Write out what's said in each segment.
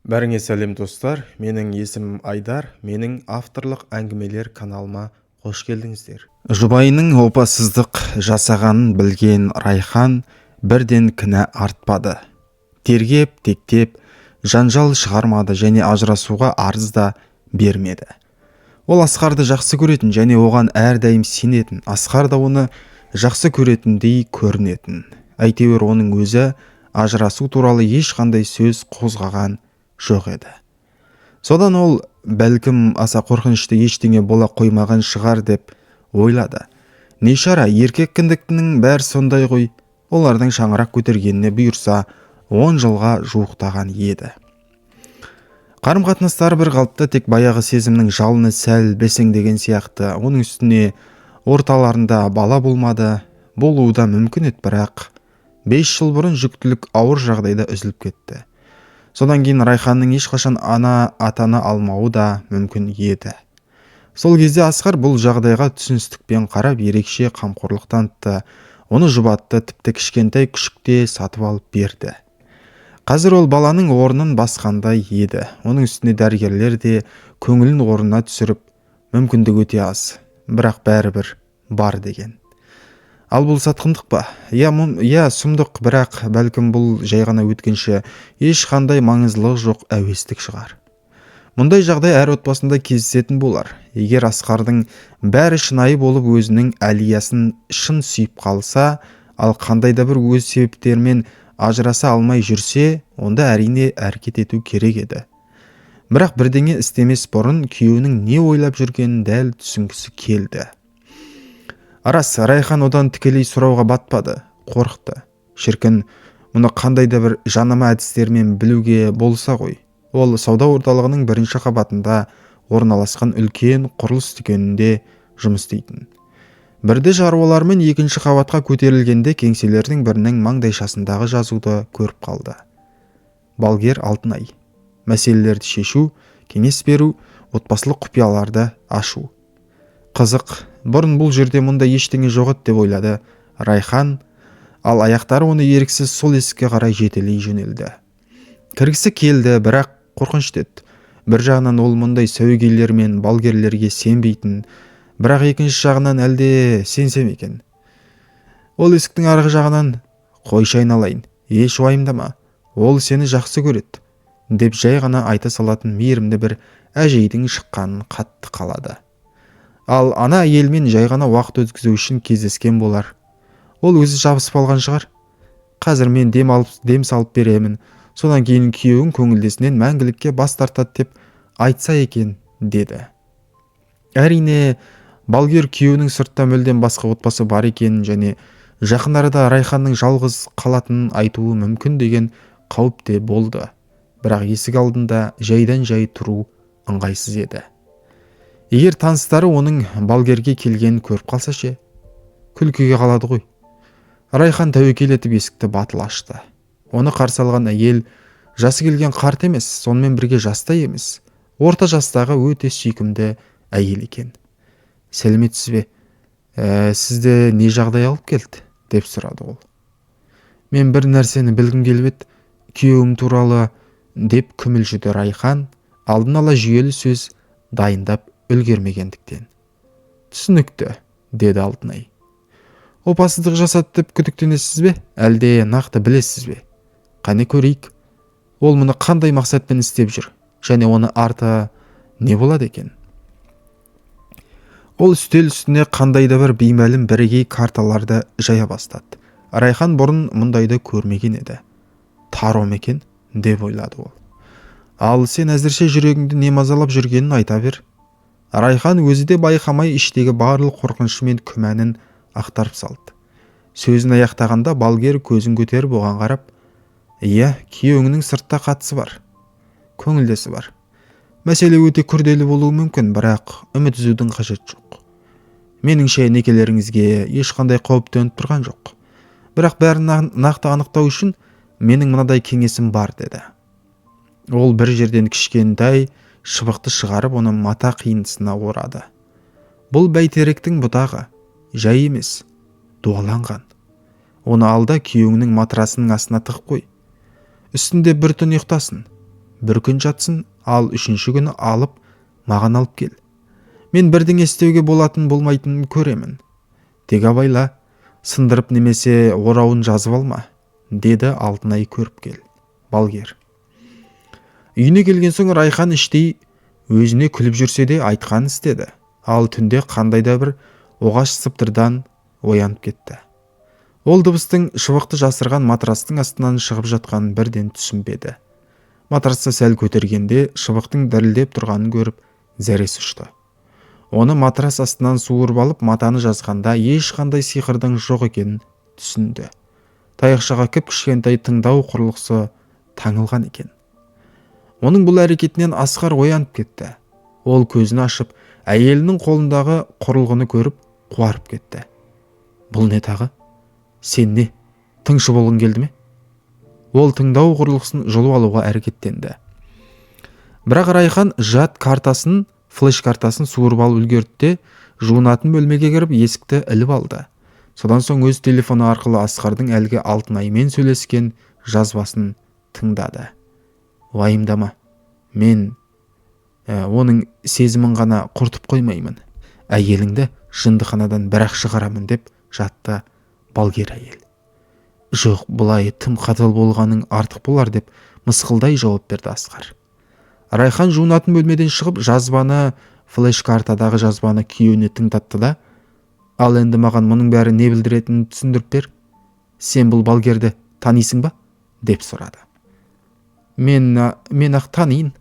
Бәріңе сәлем достар, менің есімім Айдар, менің авторлық әңгімелер каналыма қош келдіңіздер. Жұбайының опасыздық жасағанын білген Райхан бірден кінә артпады. Тергеп, тектеп, жанжал шығармады және ажырасуға арыз да бермеді. Ол Асқарды жақсы көретін және оған әрдайым сенетін, Асқар да оны жақсы көретіндей көрінетін. Әйтеуір оның өзі ажырасу туралы ешқандай сөз қозғаған жоқ еді. Содан ол бәлкім аса қорқынышты ештеңе бола қоймаған шығар деп ойлады. Не шара, еркек кіндіктінің бәрі сондай ғой. Олардың шаңырақ көтергеніне бұйырса 10 жылға жуықтаған еді. Қарым-қатынастары бір қалыпта, тек баяғы сезімнің жалыны сәл бәсеңдеген сияқты. Оның үстіне орталарында бала болмады, болуы да мүмкін еді, бірақ 5 жыл бұрын жүктілік ауыр жағдайда үзіліп кетті. Содан кейін Райханның ешқашан атаны алмауы да мүмкін еді. Сол кезде Асқар бұл жағдайға түсіністікпен қарап ерекше қамқорлық танытты. Оны жұбатты, тіпті кішкентай күшікте сатып алып берді. Қазір ол баланың орнын басқандай еді. Оның үстіне дәрігерлер де көңілін орнына түсіріп, мүмкіндік өте аз, бірақ бәрібір бар деген. Ал бұл сатқындық па? Я сұмдық, бірақ бәлкім бұл жай ғана өткінші, ешқандай маңыздылығы жоқ әуестік шығар. Мұндай жағдай әр отбасында кездесетін болар. Егер Асқардың бәрі шынайы болып өзінің әлиясын шын сүйіп қалса, ал қандай да бір өз себептермен ажыраса алмай жүрсе, онда әрине әрекет ету керек еді. Бірақ бірдеңе істемес бұрын күйеуінің не ойлап жүргенін дәл түсінгісі келді. Арас, Райхан одан тікелей сұрауға батпады, қорықты. Шіркін, мұны қандай да бір жанама әдістермен білуге болса ғой. Ол сауда орталығының бірінші қабатында орналасқан үлкен құрылыс дүкенінде жұмыс істейтін. Бірде шаруалармен екінші қабатқа көтерілгенде кеңселердің бірінің маңдайшасындағы жазуды көріп қалды. Балгер Алтынай. Мәселелерді шешу, кеңес беру, отбасылық құпияларды ашу. Қызық, бұрын бұл жерде мұнда ештеңе жоқ еді деп ойлады Райхан, ал аяқтары оны еріксіз сол есікке қарай жетелей жөнелді. Кіргісі келді, бірақ қорқынышты еді. Бір жағынан ол мұндай сәуегейлер мен балгерлерге сенбейтін, бірақ екінші жағынан әлде сенсем екен. Ол есіктің арғы жағынан қойшы айналайын, еш уайымдама, ол сені жақсы көреді, деп жай ғана айта салатын мейірімді бір әжейдің шыққанын қатты қалады. Ал ана әйелмен жай ғана уақыт өткізу үшін кездескен болар. Ол өзі жабысып алған шығар. Қазір мен дем салып беремін, содан кейін күйеуің көңілдесінен мәңгілікке бас тартады деп айтса екен, деді. Әрине, балгер күйеуінің сыртта мүлдем басқа отбасы бар екенін және жақын арада Райханның жалғыз қалатынын айтуы мүмкін деген қауіп те болды. Бірақ есік алдында жайдан жай тұру ыңғайсыз еді. Егер таныстары оның балгерге келгенін көріп қалса ше, күлкіге қалады ғой. Райхан тәуекел етіп есікті батыл ашты. Оны қарсы алған әйел жасы келген қарт емес, сонымен бірге жаста емес, орта жастағы өте сүйкімді әйел екен. Сәлеметсіз бе? Сізді не жағдай алып келді? Деп сұрады ол. Мен бір нәрсені білгім келіп еді, күйеуім туралы, деп күмілжіді Райхан, алдын ала жүйелі сөз дайындап үлгермегендіктен. Түсінікті, деді Алтынай. Опасыздық жасады деп күдіктенесіз бе? Әлде нақты білесіз бе? Қане көрейік. Ол мұны қандай мақсатпен істеп жүр? Және оны арты не болады екен? Ол үстел үстіне қандай да бір беймәлім бірегей карталарды жая бастады. Райхан бұрын мұндайды көрмеген еді. Таро ма екен, деп ойлады ол. Ал сен әзірше жүрегіңді не мазалап жүргенін айта бер. Райхан өзі де байқамай іштегі барлық қорқынышы мен күмәнін ақтарып салды. Сөзін аяқтағанда балгер көзін көтеріп оған қарап, «Иә, күйеуіңнің сыртта қатысы бар, көңілдесі бар. Мәселе өте күрделі болуы мүмкін, бірақ үміт үзудің қажеті жоқ. Меніңше некелеріңізге ешқандай қауіп төніп тұрған жоқ. Бірақ бәрін нақты анықтау үшін менің мынадай кеңесім бар», деді. Ол бір жерден кішкентай шыбықты шығарып, оны мата қиындысына орады. Бұл бәйтеректің бұтағы, жай емес, дуаланған. Оны алда күйеуіңнің матрасының астына тығып қой. Үстінде бір түн ұйықтасын. бір күн жатсын, ал үшінші күні алып маған алып кел. Мен бірдеңе істеуге болатын болмайтынын көремін. Тек абайла, сындырып немесе орауын жазып алма, деді Алтынай Көріпкел, балгер. Үйіне келген соң Райхан іштей өзіне күліп жүрсе де айтқанын істеді. Ал түнде қандайда бір оғаш сыптырдан оянып кетті. Ол дыбыстың шыбықты жасырған матрастың астынан шығып жатқанын бірден түсінбеді. Матрасты сәл көтергенде шыбықтың дірілдеп тұрғанын көріп зәресі ұшты. Оны матрас астынан суырып алып матаны жазғанда ешқандай сиқырдың жоқ екенін түсінді. Таяқшаға кіп-кішкентай тыңдау құрылғысы таңылған екен. Оның бұл әрекетінен Асқар оянып кетті. Ол көзін ашып, әйелінің қолындағы құрылғыны көріп қуарып кетті. Бұл не тағы? Сен не, тыңшы болғың келді ме? Ол тыңдау құрылғысын жұлып алуға әрекеттенді. Бірақ Райхан жад картасын, флеш картасын суырып алып үлгерді де, жуынатын бөлмеге кіріп есікті іліп алды. Содан соң өз телефоны арқылы Асқардың әлгі Алтынаймен сөйлескен жазбасын тыңдады. Уайымдама, мен оның сезімін ғана құртып қоймаймын. Әйеліңді жындыханадан бір-ақ шығарамын, деп жатты балгер әйел. Жоқ, бұлай тым қатал болғаның артық болар, деп мысқылдай жауап берді Асқар. Райхан жуынатын бөлмеден шығып, жазбаны, флеш картадағы жазбаны күйеуіне тыңдатты да, ал енді маған мұның бәрі не білдіретінін түсіндіріп бер. Сен бұл балгерді танисың ба? деп сұрады. Мен ақ таниын.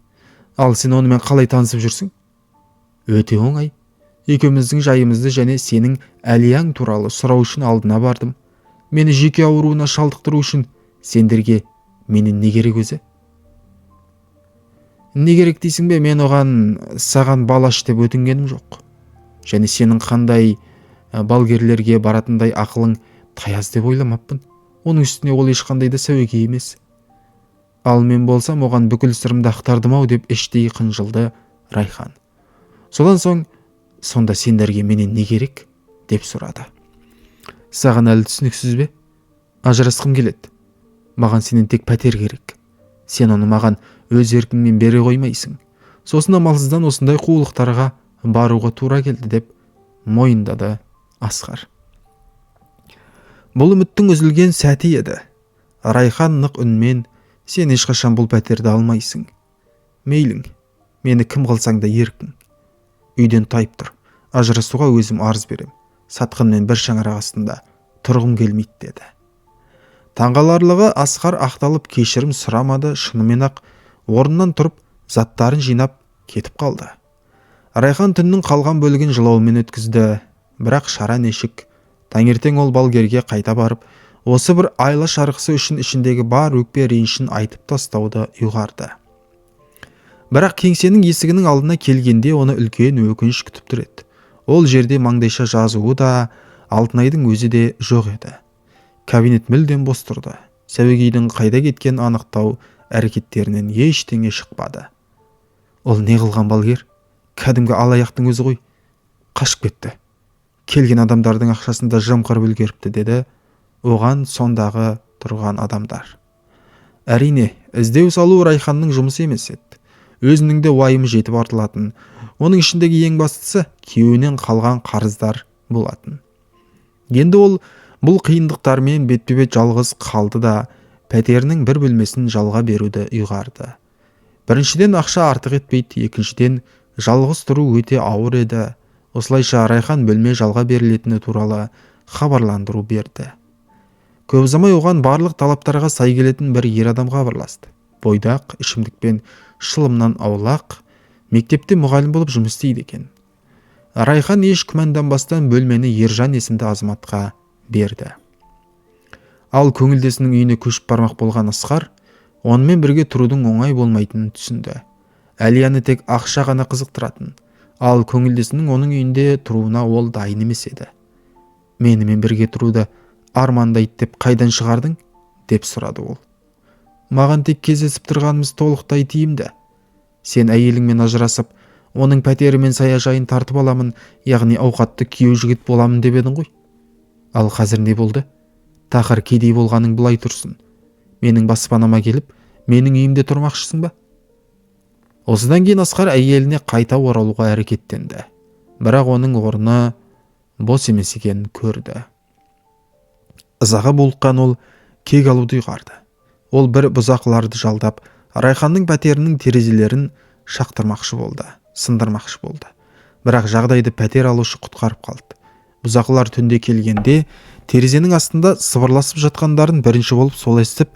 Ал сен онымен қалай танысып жүрсің? Өте оңай. Екеуміздің жайымызды және сенің әлияң туралы сұрау үшін алдына бардым. Мені жүйке ауруына шалдықтыру үшін сендерге менен не керек өзі? Не керек дейсің бе? Мен оған саған балаш деп өтінгенім жоқ. Және сенің қандай балгерлерге баратындай ақылың таяз деп ойламаппын. Оның үстіне ол ешқандай да сәуегей емес. Ал мен болсам оған бүкіл сырымды ақтардым-ау, деп іштей қынжылды Райхан. Содан соң, сонда сендерге менен не керек? деп сұрады. Саған әлі түсініксіз бе? Ажырасқым келеді. Маған сенен тек пәтер керек. Сен оны маған өз еркіңмен бере қоймайсың. Сосын амалсыздан осындай қулықтарға баруға тура келді, деп мойындады Асқар. Бұл үміттің үзілген сәті еді. Райхан нық үнмен, сен ешқашан бұл пәтерді алмайсың. Мейлің, мені кім қылсаң да еркің. Үйден тайып тұр. Ажырасуға өзім арыз берем. Сатқынмен бір шаңырақ астында тұрғым келмейді, деді. Таңғаларлығы, Асқар ақталып кешірім сұрамады, шынымен ақ орнынан тұрып заттарын жинап кетіп қалды. Райхан түннің қалған бөлігін жылаумен өткізді, бірақ шара нешік. Таңертең ол балгерге қайта барып, осы бір айла шарқысы үшін ішіндегі бар өкпе ренішін айтып тастауды ұйғарды. Бірақ кеңсенің есігінің алдына келгенде оны үлкен өкініш күтіп тұр еді. Ол жерде маңдайша жазуы да, Алтынайдың өзі де жоқ еді. Кабинет мүлдем бос тұрды. Сәуегейдің қайда кеткен анықтау әрекеттерінен ештеңе шықпады. Ол не қылған балгер? Кәдімгі алаяқтың өзі ғой. Қашып кетті. Келген адамдардың ақшасында жымқырып үлгеріпті, деді оған сондағы тұрған адамдар. Әрине, іздеу салу Райханның жұмысы емес еді. Өзінің де уайымы жетіп артылатын. Оның ішіндегі ең бастысы күйеуінен қалған қарыздар болатын. Енді ол бұл қиындықтармен бетпе-бет жалғыз қалды да, пәтерінің бір бөлмесін жалға беруді ұйғарды. Біріншіден, ақша артық етпейді, екіншіден, жалғыз тұру өте ауыр еді. Осылайша Райхан бөлме жалға берілетіні туралы хабарландыру берді. Көп ұзамай оған барлық талаптарға сай келетін бір ер адам хабарласты. Бойдақ, ішімдікпен шылымнан аулақ, мектепте мұғалім болып жұмыс істейді екен. Райхан еш күмәнданбастан бөлмені Ержан есімді азаматқа берді. Ал көңілдесінің үйіне көшіп бармақ болған Асқар онымен бірге тұрудың оңай болмайтынын түсінді. Әлияны тек ақша ғана қызықтыратын, ал көңілдесінің оның үйінде тұруына ол дайын емес еді. Менімен бірге тұруды армандайды деп қайдан шығардың? деп сұрады ол. Маған тек кездесіп тұрғанымыз толықтай тиімді. Сен әйеліңмен ажырасып, оның пәтері мен саяжайын тартып аламын, яғни ауқатты күйеу жігіт боламын деп едің ғой. Ал қазір не болды? Тақыр кедей болғаның бұлай тұрсын. Менің баспанама келіп, менің үйімде тұрмақшысың ба? Осыдан кейін Асқар әйеліне қайта оралуға әрекеттенді. Бірақ оның орны бос емес екенін көрді. Ызаға булыққан ол кек алуды ұйғарды. Ол бір бұзақыларды жалдап, Райханның пәтерінің терезелерін шақтырмақшы болды, сындырмақшы болды. Бірақ жағдайды пәтер алушы құтқарып қалды. Бұзақылар түнде келгенде терезенің астында сыбырласып жатқандарын бірінші болып сол естіп,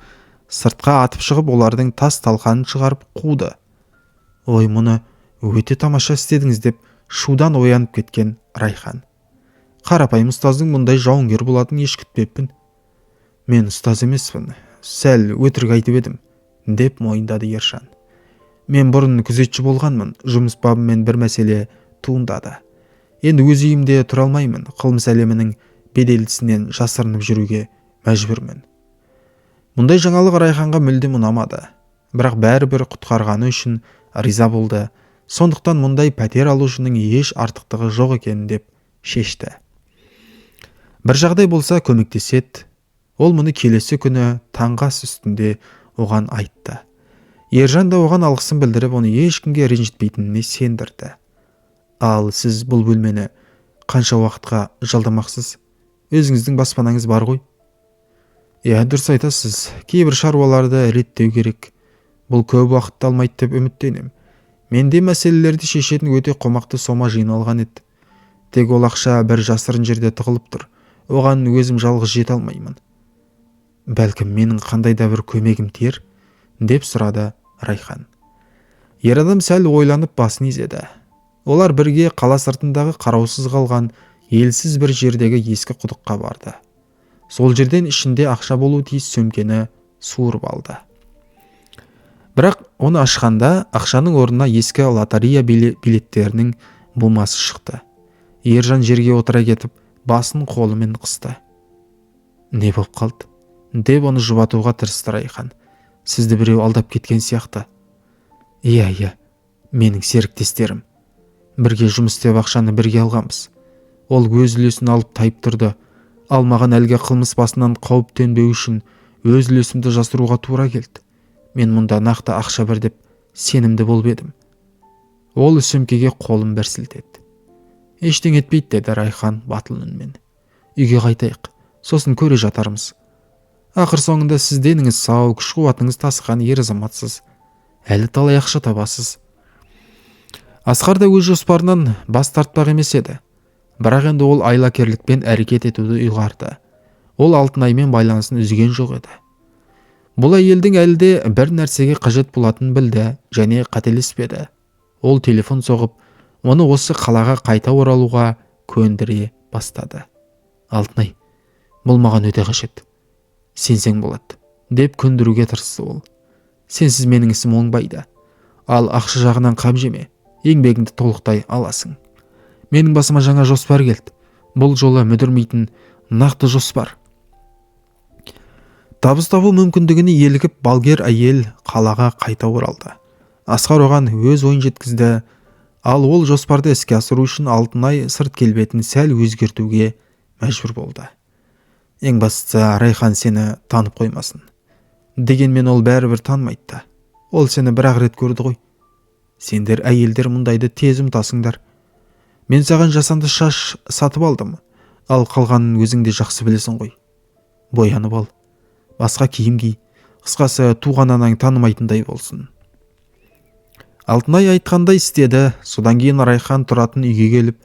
сыртқа атып шығып, олардың тас талқанын шығарып қуды. Ой, мұны өте тамаша істедіңіз деп шудан оянып кеткен Райхан. Қарапайым ұстаздың мұндай жауынгер болатынын еш күтпеппін. Мен ұстаз емеспін, сәл өтірік айтып едім, деп мойындады Ержан. Мен бұрын күзетші болғанмын, жұмыс бабымен бір мәселе туындады. Енді өз үйімде тұра алмаймын, қылмыс әлемінің беделдісінен жасырынып жүруге мәжбүрмін. Мұндай жаңалық Райханға мүлдем ұнамады, бірақ бәрібір құтқарғаны үшін риза болды. Сондықтан мұндай пәтер алушының еш артықтығы жоқ екенін деп шешті. Бір жағдай болса көмектеседі. Ол мұны келесі күні таңғы ас үстінде оған айтты. Ержан да оған алғысын білдіріп, оны ешкімге ренжітпейтініне сендірді. Ал сіз бұл бөлмені қанша уақытқа жалдамақсыз? Өзіңіздің баспанаңыз бар ғой? Дұрыс айтасыз, кейбір шаруаларды реттеу керек. Бұл көп уақытты алмайды деп үміттенем. Менде мәселелерді шешетін өте қомақты сома жиналған еді. Тек ол ақша бір жасырын жерде тығылып тұр. Оған өзім жалғыз жете алмаймын. Бәлкім менің қандай да бір көмегім тиер, деп сұрады Райхан. Ер адам сәл ойланып басын изеді. Олар бірге қала сыртындағы қараусыз қалған елсіз бір жердегі ескі құдыққа барды. Сол жерден ішінде ақша болу тиіс сөмкені суырып алды. Бірақ оны ашқанда ақшаның орнына ескі лотерея билеттерінің бумасы шықты. Ержан жерге отыра кетіп, басын қолымен қысты. Не болып қалды? Деп оны жұбатуға тырысты Райхан. Сізді біреу алдап кеткен сияқты. Иә, менің серіктестерім. Бірге жұмыс істеп ақшаны бірге алғанбыз. Ол өз үлесін алып тайып тұрды. Ал маған әлгі қылмыс басынан қауіптенбеу үшін өз үлесімді жасыруға тура келді. Мен мұнда нақты ақша бар деп сенімді болып едім. Ол сөмкеге қолын бір сілтеді. Ештеңе етпейді, деді Райхан батыл үнмен. Үйге қайтайық, сосын көре жатармыз. Ақыр соңында сіз деніңіз сау, күш қуатыңыз тасыған ер азаматсыз. Әлі талай ақша табасыз. Асқар да өз жоспарынан бас тартпақ емес еді. Бірақ енді ол айлакерлікпен әрекет етуді ұйғарды. Ол Алтынаймен байланысын үзген жоқ еді. Бұл әйелдің әлде бір нәрсеге қажет болатынын білді және қателеспеді. Ол телефон соғып, оны осы қалаға қайта оралуға көндіре бастады. Алтынай, бұл маған өте қажет. Сенсең болады, деп көндіруге тырысты ол. Сенсіз менің ісім оңбайды. Ал ақша жағынан қам жеме, еңбегіңді толықтай аласың. Менің басыма жаңа жоспар келді. Бұл жолы мүдірмейтін нақты жоспар. Табыс табу мүмкіндігіне елігіп балгер әйел қалаға қайта оралды. Асқар оған өз ойын жеткізді. Ал ол жоспарды іске асыру үшін Алтынай сырт келбетін сәл өзгертуге мәжбүр болды. Ең бастысы Райхан сені танып қоймасын. Дегенмен ол бәрібір танымайды. Ол сені бір-ақ рет көрді ғой. Сендер әйелдер мұндайды тез ұмытасыңдар. Мен саған жасанды шаш сатып алдым, ал қалғанын өзіңде жақсы білесің ғой. Боянып ал, басқа киім ки, қысқасы туған анаң танымайтындай болсын. Алтынай айтқандай істеді. Содан кейін Райхан тұратын үйге келіп,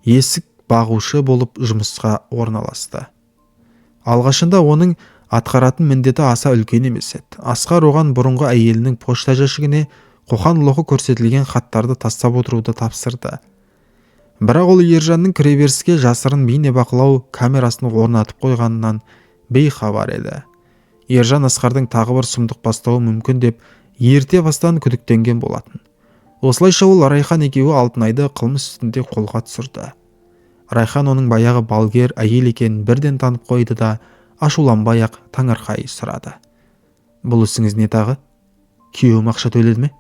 есік бағушы болып жұмысқа орналасты. Алғашында оның атқаратын міндеті аса үлкен емес еді. Асқар оған бұрынғы әйелінің пошта жәшігіне қоқан-лоқы көрсетілген хаттарды тастап отыруды тапсырды. Бірақ ол Ержанның кіреберіске жасырын бейнебақылау камерасын орнатып қойғанынан бейхабар еді. Ержан Асқардың тағы бір сұмдық бастауы мүмкін деп ерте бастан күдіктенген болатын. Осылайша ол Райхан екеуі Алтынайды қылмыс үстінде қолға түсірді. Райхан оның баяғы балгер әйел екенін бірден танып қойды да ашуланбай-ақ таңырқай сұрады. Бұл ісіңіз не тағы? Күйеуім ақша төледі ме?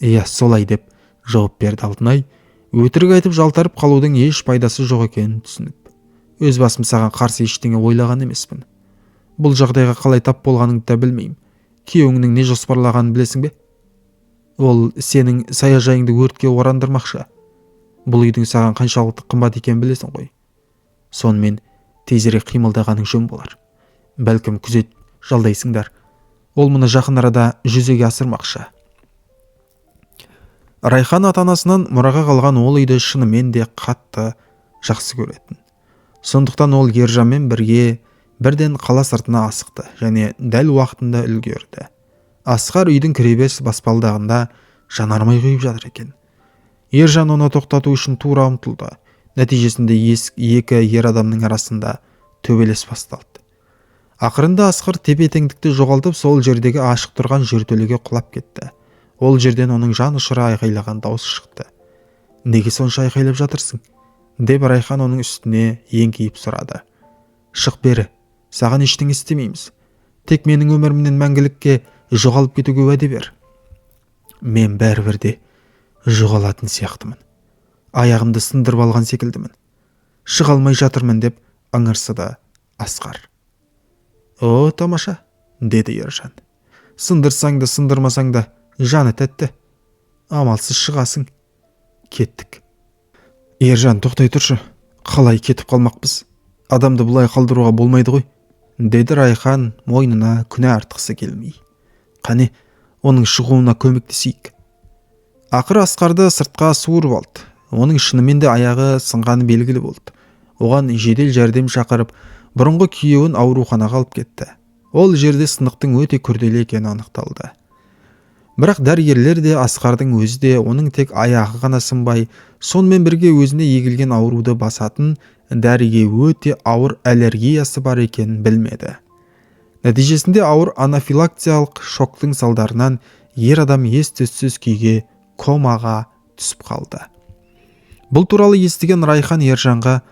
Иә, солай деп жауап берді Алтынай, өтірік айтып жалтарып қалудың еш пайдасы жоқ екенін түсініп. Өз басым саған қарсы ештеңе ойлаған емеспін. Бұл жағдайға қалай тап болғаныңды да білмеймін. Күйеуіңнің не жоспарлағанын білесің бе? Ол сенің саяжайыңды өртке орандырмақшы. Бұл үйдің саған қаншалықты қымбат екенін білесің ғой. Сонымен тезірек қимылдағаның жөн болар. Бәлкім күзет жалдайсыңдар. Ол мұны жақын арада жүзеге асырмақшы. Райхан ата-анасынан мұраға қалған ол үйді шынымен де қатты жақсы көретін. Сондықтан ол Ержанмен бірге бірден қала сыртына асықты және дәл уақытында үлгерді. Асқар үйдің кіреберіс баспалдағында жанармай құйып жатыр екен. Ержан оны тоқтату үшін тура ұмтылды. Нәтижесінде екі ер адамның арасында төбелес басталды. Ақырында Асқар тепе-теңдікті жоғалтып, сол жердегі ашық тұрған жертөлеге құлап кетті. Ол жерден оның жан ұшыра айқайлаған дауыс шықты. «Неге сонша айқайлап жатырсың?» деп Райхан оның үстіне еңкейіп сұрады. «Шық бері, саған ештеңе істемейміз. Тек менің өмірімнен мәңгілікке жоғалып кетуге уәде бер». «Мен бәрібір де жоғалатын сияқтымын. Аяғымды сындырып алған секілдімін. Шыға алмай жатырмын» деп ыңырсыды Асқар. «О, тамаша», деді Ержан. «Сындырсаң да сындырмасаң да жаны тәтті. Амалсыз шығасың. Кеттік». «Ержан, тоқтай тұршы. Қалай кетіп қалмақпыз? Адамды бұлай қалдыруға болмайды ғой», деді Райхан мойнына күнә артқысы келмей. «Қане, оның шығуына көмектесейік». Ақыры Асқарды сыртқа суырып алды. Оның шынымен де аяғы сынғаны белгілі болды. Оған жедел жәрдем шақырып, бұрынғы күйеуін ауруханаға алып кетті. Ол жерде сынықтың өте күрделі екені анықталды. Бірақ дәрігерлер де Асқардың өзі де оның тек аяғы ғана сынбай, сонымен бірге өзіне егілген ауруды басатын дәріге өте ауыр аллергиясы бар екенін білмеді. Нәтижесінде ауыр анафилаксиялық шоктың салдарынан ер адам ес-түссіз күйге комаға түсіп қалды. Бұл туралы естіген Райхан Ержанға: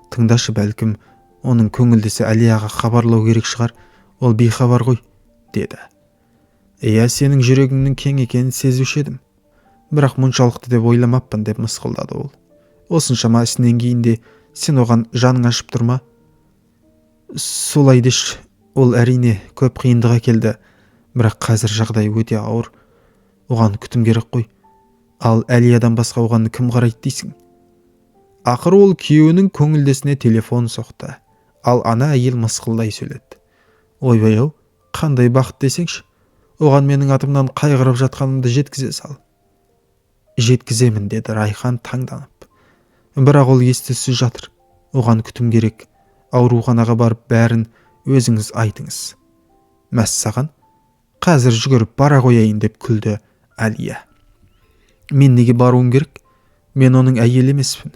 «Тыңдашы, бәлкім оның көңілдесі Әлияға хабарлау керек шығар, ол бейхабар ғой», деді. «Иә, сенің жүрегіңнің кең екенін сезуші едім. Бірақ мұншалықты деп ойламаппын», деп мысқылдады ол. «Осыншама ісінен кейін де сен оған жаның ашып тұрма?» «Солай деші, ол әрине көп қиындық әкелді, бірақ қазір жағдай өте ауыр. Оған күтім керек қой. Ал Әлиядан басқа оған кім қарайды дейсің?» Ақыры ол күйеуінің көңілдесіне телефон соқты. Ал ана әйел мысқылдай сөйледі. «Ойбай-ау, қандай бақыт десеңші. Оған менің атымнан қайғырып жатқанымды жеткізе сал». «Жеткіземін», деді Райхан таңданып. «Бірақ ол ес-түссіз жатыр. Оған күтім керек. Ауруханаға барып бәрін өзіңіз айтыңыз». «Мәссаған, қазір жүгіріп бара қояйын», деп күлді Әлия. «Мен неге баруым керек? Мен оның әйелі емеспін.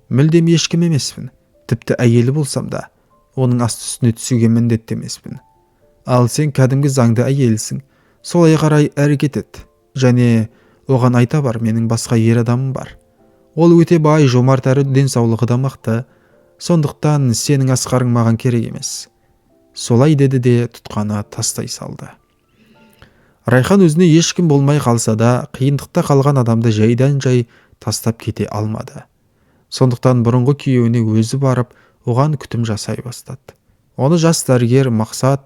Мүлдем ешкім емеспін. Тіпті әйелі болсам да, оның асты-үстіне түсуге міндетті емеспін. Ал сен кәдімгі заңды әйелсің. Солай қарай әрекет ет. Және оған айта бар, менің басқа ер адамым бар. Ол өте бай, жомарт әрі денсаулығы да мықты. Сондықтан сенің Асқарың маған керек емес». Солай деді де тұтқаны тастай салды. Райхан өзіне ешкім болмай қалса да, қиындықта қалған адамды жайдан жай тастап кете алмады. Сондықтан бұрынғы күйеуіне өзі барып, оған күтім жасай бастады. Оны жас дәрігер Мақсат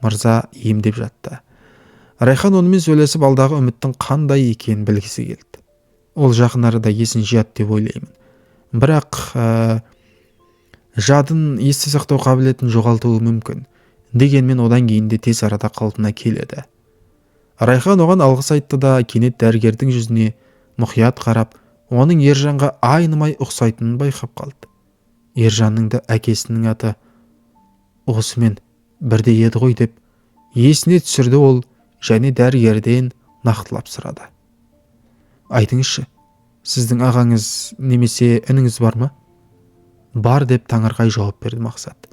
мырза емдеп жатты. Райхан онымен сөйлесіп, алдағы үміттің қандай екенін білгісі келді. Ол жақын арада есін жияды деп ойлаймын. Бірақ жадын, есте сақтау қабілетін жоғалтуы мүмкін. Дегенмен одан кейін де тез арада қалпына келеді. Райхан оған алғыс айтты да, кенет дәрігердің жүзіне мұқият қарап, оның Ержанға айнымай ұқсайтынын байқап қалды. Ержанның да әкесінің аты осымен бірде еді ғой деп есіне түсірді ол, және дәрігерден нақтылап сұрады. «Айтыңызшы, сіздің ағаңыз немесе ініңіз бар ма?» «Бар», деп таңырқай жауап берді Мақсат.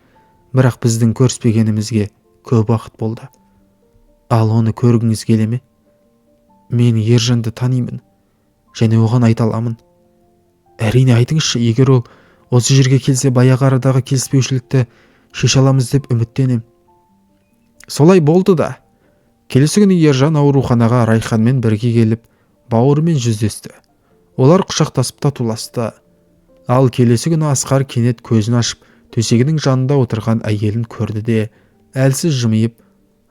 «Бірақ біздің көріспегенімізге көп уақыт болды». «Ал оны көргіңіз келе ме?» «Мен Ержанды танимын, және оған айта аламын». «Әрине айтыңызшы, егер ол осы жерге келсе, баяғы арадағы келіспеушілікті шеше аламыз деп үміттенем». Солай болды да. Келесі күні Ержан ауруханаға Райханмен бірге келіп, бауырымен жүздесті. Олар құшақтасып татуласты. Ал келесі күні Асқар кенет көзін ашып, төсегінің жанында отырған әйелін көрді де, әлсіз жымиып,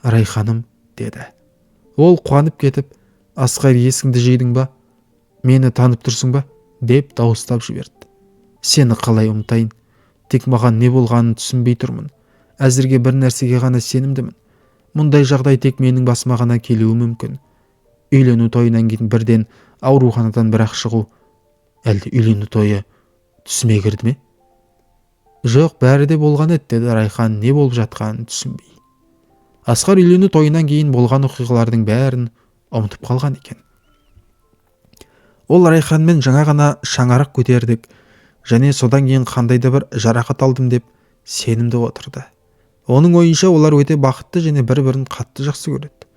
«Райханым», деді. Ол қуанып кетіп, Асқар, есіңді жидің ба? Мені танып тұрсың ба? Деп дауыстап жіберді. Сені қалай ұмытайын? Тек маған не болғанын түсінбей тұрмын. Әзірге бір нәрсеге ғана сенімдімін. Мұндай жағдай тек менің басыма ғана келуі мүмкін. Үйлену тойынан кейін бірден ауруханадан бірақ шығу. Әлде үйлену тойы түсіме кірді ме? Жоқ, бәрі де болған еді, деді Райхан не болып жатқанын түсінбей. Асқар үйлену тойынан кейін болған оқиғалардың бәрін ұмытып қалған екен. Ол Райханмен жаңа ғана шаңарақ көтердік және содан кейін қандай да бір жарақат алдым деп сенімді отырды. Оның ойынша олар өте бақытты және бір-бірін қатты жақсы көреді.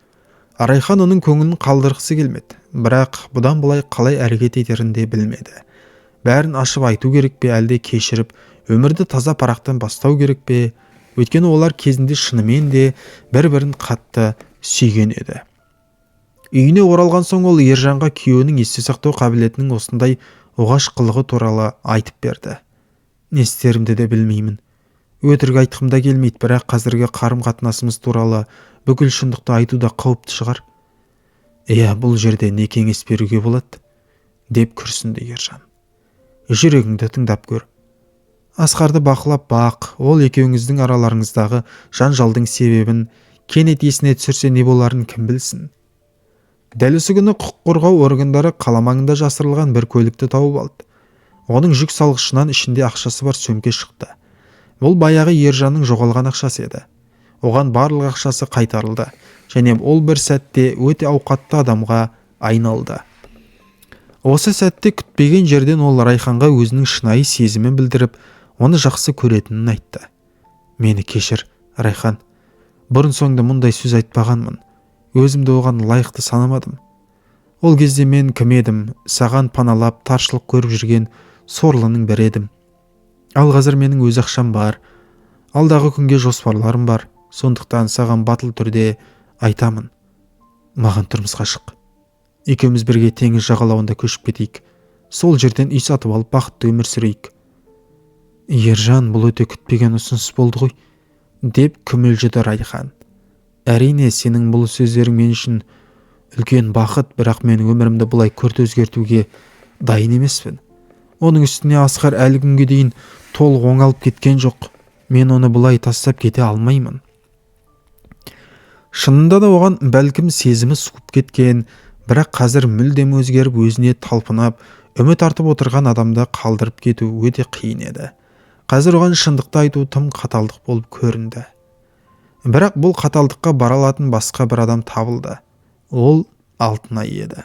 Райхан оның көңілін қалдырғысы келмеді, бірақ бұдан былай қалай әрекет етерін де білмеді. Бәрін ашып айту керек пе, әлде кешіріп, өмірді таза парақтан бастау керек пе? Өйткені олар кезінде шынымен де бір-бірін қатты сүйген еді. Үйіне оралған соң ол Ержанға күйеуінің есте сақтау қабілетінің осындай оғаш қылығы туралы айтып берді. Не істерімді де білмеймін. Өтірік айтқым да келмейді, бірақ қазіргі қарым-қатынасымыз туралы бүкіл шындықты айту да қауіпті шығар. Иә, бұл жерде не кеңес беруге болады? Деп күрсінді Ержан. Жүрегіңді тыңдап көр. Асқарды бақылап бақ, ол екеуіңіздің араларыңыздағы жанжалдың себебін кенет есіне түсірсе не боларын кім білсін. Дәл осы күні құқық қорғау органдары қала маңында жасырылған бір көлікті тауып алды. Оның жүк салғышынан ішінде ақшасы бар сөмке шықты. Бұл баяғы Ержанның жоғалған ақшасы еді. Оған барлық ақшасы қайтарылды және ол бір сәтте өте ауқатты адамға айналды. Осы сәтте күтпеген жерден ол Райханға өзінің шынайы сезімін білдіріп, оны жақсы көретінін айтты. Мені кешір, Райхан. Бұрын соңды мұндай сөз айтпағанмын. Өзімді оған лайықты санамадым. Ол кезде мен кім едім? Саған паналап, таршылық көріп жүрген сорлының бірі едім. Ал қазір менің өз ақшам бар. Алдағы күнге жоспарларым бар. Сондықтан саған батыл түрде айтамын. Маған тұрмысқа шық. Екеуміз бірге теңіз жағалауында көшіп кетейік. Сол жерден үй сатып алып бақытты өмір сүрейік. Ержан, бұл өте күтпеген ұсыныс болды ғой, деп күмілжіді Райхан. Әрине, сенің бұл сөздерің мен үшін үлкен бақыт, бірақ мен өмірімді бұлай күрт өзгертуге дайын емеспін. Оның үстіне Асқар әлі күнге дейін толық оңалып кеткен жоқ. Мен оны бұлай тастап кете алмаймын. Шынында да оған бәлкім сезімі суып кеткен, бірақ қазір мүлдем өзгеріп өзіне талпынып, үміт артып отырған адамды қалдырып кету өте қиын еді. Қазір оған шындықты айту тым қаталдық болып көрінді. Бірақ бұл қаталдыққа бара алатын басқа бір адам табылды. Ол Алтынай еді.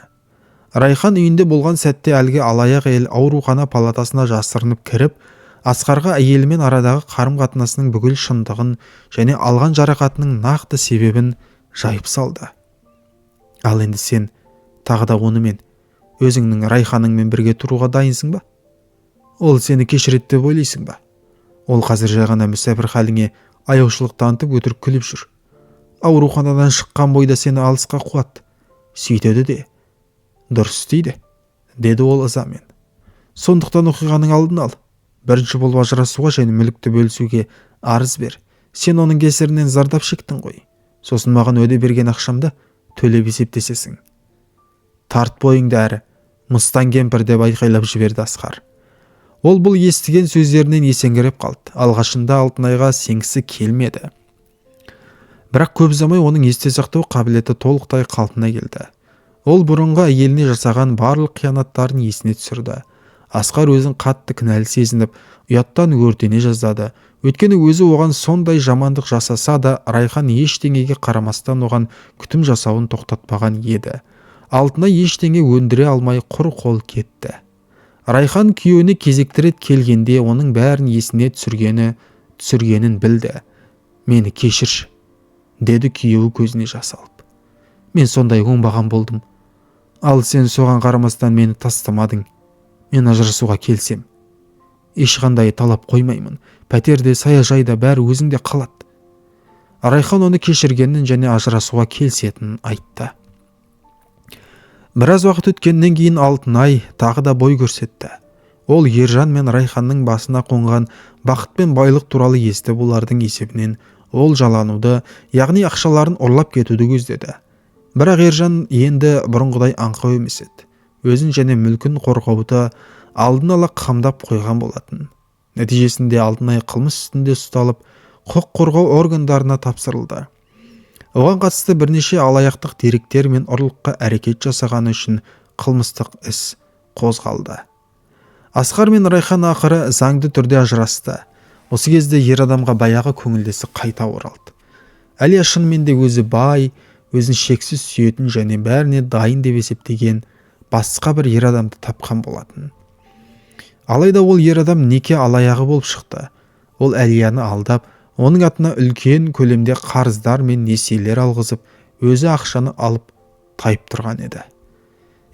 Райхан үйінде болған сәтте әлгі алаяқ әйел аурухана палатасына жасырынып кіріп, Асқарға әйелімен арадағы қарым-қатынасының бүкіл шындығын және алған жарақатының нақты себебін жайып салды. Ал енді сен тағы да онымен, өзіңнің Райханыңмен бірге тұруға дайынсың ба? Ол сені кешіреді деп ойлайсың ба? Ол қазір жай ғана мүсәпір халіңе аяушылық танытып өтірік күліп жүр. Ауруханадан шыққан бойда сені алысқа қуат. Сөйтеді де. Дұрыс істейді, деді ол ызамен. Сондықтан оқиғаның алдын ал. Бірінші болып ажырасуға және мүлікті бөлісуге арыз бер. Сен оның кесірінен зардап шектің ғой. Сосын маған өде берген ақшамды төлеп есептесесің. Тарт бойыңды әрі, мыстан кемпір, деп айқайлап жіберді Асқар. Ол бұл естіген сөздерінен есеңгіреп қалды. Алғашында Алтынайға сенгісі келмеді. Бірақ көп ұзамай оның есте сақтау қабілеті толықтай қалпына келді. Ол бұрынғы әйеліне жасаған барлық қиянаттарын есіне түсірді. Асқар өзін қатты кінәлі сезініп, ұяттан өртене жаздады. Өйткені өзі оған сондай жамандық жасаса да, Райхан ештеңеге қарамастан оған күтім жасауын тоқтатпаған еді. Алтынай ештеңе өндіре алмай құр қол кетті. Райхан күйеуіне кезекті рет келгенде оның бәрін есіне түсіргенін білді. Мені кешірші, деді күйеуі көзіне жас алып. Мен сондай оңбаған болдым. Ал сен соған қарамастан мені тастамадың. Мен ажырасуға келсем. Ешқандай талап қоймаймын. Пәтерде, саяжайда бәрі өзіңде қалады. Райхан оны кешіргенін және ажырасуға келсетінін айтты. Біраз уақыт өткеннен кейін Алтынай тағы да бой көрсетті. Ол Ержан мен Райханның басына қонған бақыт пен байлық туралы естіп, олардың есебінен ол жалануды, яғни ақшаларын ұрлап кетуді көздеді. Бірақ Ержан енді бұрынғыдай аңқау емес еді. Өзін және мүлкін қорғауды алдын ала қамдап қойған болатын. Нәтижесінде Алтынай қылмыс үстінде ұсталып, құқық қорғау органдарына тапсырылды. Оған қатысты бірнеше алаяқтық деректер мен ұрлыққа әрекет жасағаны үшін қылмыстық іс қозғалды. Асқар мен Райхан ақыры заңды түрде ажырасты. Осы кезде ер адамға баяғы көңілдесі қайта оралды. Әлия шынымен де өзі бай, өзін шексіз сүйетін және бәріне дайын деп есептеген басқа бір ер адамды тапқан болатын. Алайда ол ер адам неке алаяғы болып шықты. Ол Әлияны алдап, оның атына үлкен көлемде қарыздар мен несиелер алғызып, өзі ақшаны алып тайып тұрған еді.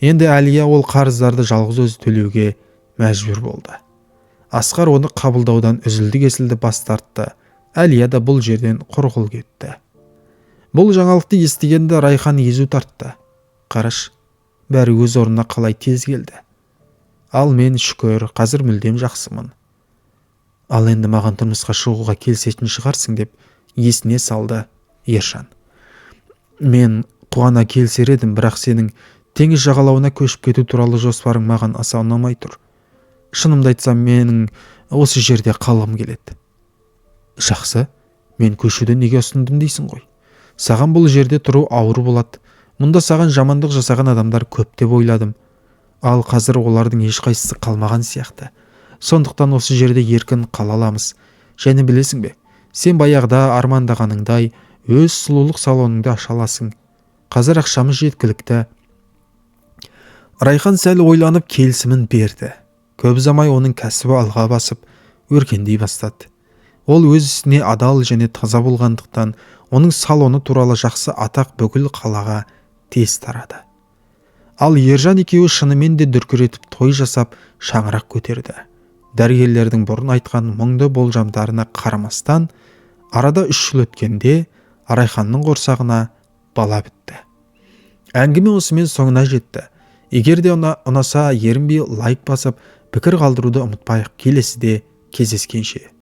Енді Әлия ол қарыздарды жалғыз өзі төлеуге мәжбүр болды. Асқар оны қабылдаудан үзілді-кесілді бас тартты. Әлия да бұл жерден құрғыл кетті. Бұл жаңалықты естігенде Райхан езу тартты. Қараш, бәрі өз орнына қалай тез келді. Ал мен шүкір, қазір мүлдем жақсымын. Ал енді маған тұрмысқа шығуға келісетін шығарсың деп есіне салды Ержан. Мен қуана келісер едім, бірақ сенің теңіз жағалауына көшіп кету туралы жоспарың маған аса ұнамай тұр. Шынымды айтсам, менің осы жерде қалғым келеді. Жақсы, мен көшуді неге ұсындым дейсің ғой. Саған бұл жерде тұру ауыр болады. Мұнда саған жамандық жасаған адамдар көп деп ойладым. Ал қазір олардың ешқайсысы қалмаған сияқты. Сондықтан осы жерде еркін қала аламыз. Және білесің бе, сен баяғыда армандағаныңдай өз сұлулық салоныңды аша аласың. Қазір ақшамыз жеткілікті. Райхан сәл ойланып келісімін берді. Көп ұзамай оның кәсібі алға басып, өркендей бастады. Ол өз ісіне адал және таза болғандықтан, оның салоны туралы жақсы атақ бүкіл қалаға тез тарады. Ал Ержан екеуі шынымен де дүркіретіп той жасап, шаңырақ көтерді. Дәрігерлердің бұрын айтқан мұңды болжамдарына қарамастан, арада 3 жыл өткенде Райханның құрсағына бала бітті. Әңгіме осымен соңына жетті. Егер де ұнаса ерінбей лайк басып, пікір қалдыруды ұмытпайық. Келесіде кездескенше.